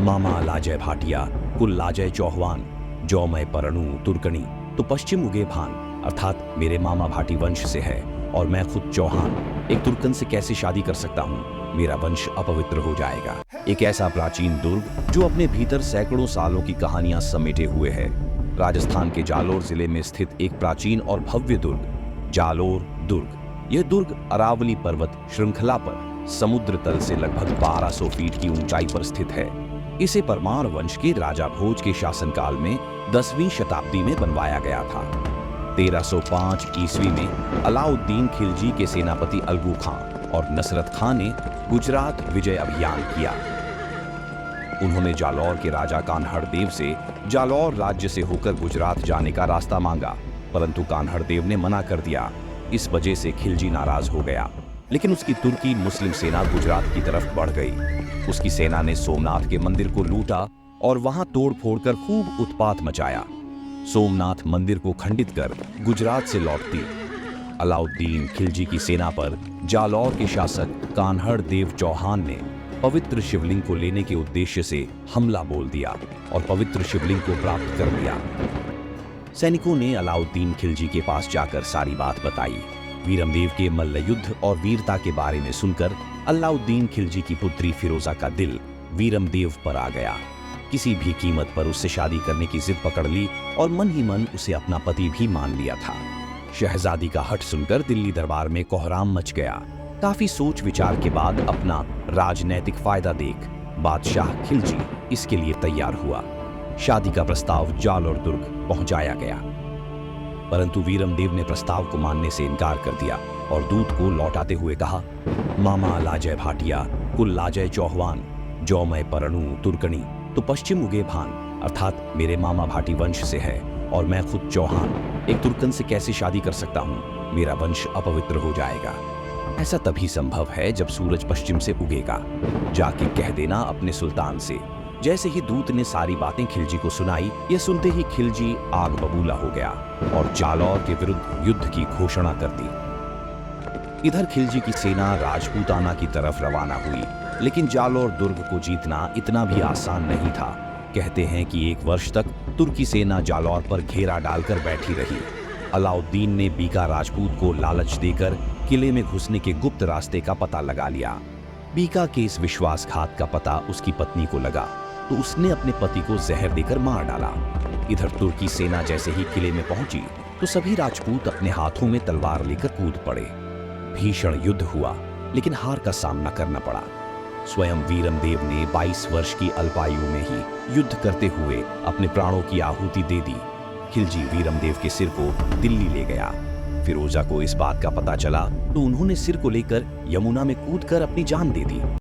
मामा लाजय भाटिया कुल लाजय चौहान जो मैं परणु तुर्कणी तो पश्चिम उगे भान, अर्थात मेरे मामा भाटी वंश से है और मैं खुद चौहान एक तुर्कन से कैसे शादी कर सकता हूँ, मेरा वंश अपवित्र हो जाएगा। एक ऐसा प्राचीन दुर्ग जो अपने भीतर सैकड़ों सालों की कहानियां समेटे हुए है। राजस्थान के जालोर जिले में स्थित एक प्राचीन और भव्य दुर्ग, जालोर दुर्ग। यह दुर्ग अरावली पर्वत श्रृंखला पर समुद्र तल से लगभग 1200 फीट की ऊंचाई पर स्थित है। इसे परमार वंश के राजा भोज के शासनकाल में 10वीं शताब्दी में बनवाया गया था। 1305 ईस्वी में अलाउद्दीन खिलजी के सेनापति अलगू खां और नसरत खां ने गुजरात विजय अभियान किया। उन्होंने जालौर के राजा कान्हड़ देव से जालौर राज्य से होकर गुजरात जाने का रास्ता मांगा, परंतु कान्हड़ देव ने मना कर दिया। इस वजह से खिलजी नाराज हो गया, लेकिन उसकी तुर्की मुस्लिम सेना गुजरात की तरफ बढ़ गई। उसकी सेना ने सोमनाथ के मंदिर को लूटा और वहां तोड़ फोड़ कर खूब उत्पात मचाया। सोमनाथ मंदिर को खंडित कर गुजरात से लौटती अलाउद्दीन खिलजी की सेना पर जालौर के शासक कान्हड़ देव चौहान ने पवित्र शिवलिंग को लेने के उद्देश्य से हमला बोल दिया और पवित्र शिवलिंग को प्राप्त कर लिया। सैनिकों ने अलाउद्दीन खिलजी के पास जाकर सारी बात बताई। वीरमदेव के मल्ल युद्ध और वीरता के बारे में सुनकर अलाउद्दीन खिलजी की पुत्री फिरोजा का दिल वीरमदेव पर आ गया। किसी भी कीमत पर उससे शादी करने की जिद पकड़ ली और मन ही मन उसे अपना पति भी मान लिया था। शहजादी का हठ सुनकर दिल्ली दरबार में कोहराम मच गया। काफी सोच विचार के बाद अपना राजनैतिक फायदा देख बादशाह खिलजी इसके लिए तैयार हुआ। शादी का प्रस्ताव जालौर दुर्ग पहुंचाया गया, परंतु वीरमदेव ने प्रस्ताव को मानने से इनकार कर दिया और दूत को लौटाते हुए कहा, मामा लाजय भाटिया कुल लाजय चौहान जो मैं परणु तुर्कणी तो पश्चिम उगे भान, अर्थात मेरे मामा भाटी वंश से है और मैं खुद चौहान एक तुर्कन से कैसे शादी कर सकता हूँ, मेरा वंश अपवित्र हो जाएगा। ऐसा तभी संभव है जब सूरज पश्चिम से उगेगा। जाके कह देना अपने सुल्तान से। जैसे ही दूत ने सारी बातें खिलजी को सुनाई, यह सुनते ही खिलजी आग बबूला हो गया और जालौर के विरुद्ध युद्ध की घोषणा कर दी। इधर खिलजी की सेना राजपूताना की तरफ रवाना हुई, लेकिन जालौर दुर्ग को जीतना इतना भी आसान नहीं था। कहते हैं कि 1 वर्ष तक तुर्की सेना जालौर पर घेरा डालकर बैठी रही। अलाउद्दीन ने बीका राजपूत को लालच देकर किले में घुसने के गुप्त रास्ते का पता लगा लिया। बीका के इस विश्वासघात का पता उसकी पत्नी को लगा तो उसने अपने पति को जहर देकर मार डाला। इधर तुर्की सेना जैसे ही किले में पहुंची तो सभी राजपूत अपने हाथों में तलवार लेकर कूद पड़े। भीषण युद्ध हुआ, लेकिन हार का सामना करना पड़ा। स्वयं वीरमदेव ने 22 वर्ष की अल्पायु में ही युद्ध करते हुए अपने प्राणों की आहुति दे दी। खिलजी वीरमदेव के सिर को दिल्ली ले गया। फिरोजा को इस बात का पता चला तो उन्होंने सिर को लेकर यमुना में कूदकर अपनी जान दे दी।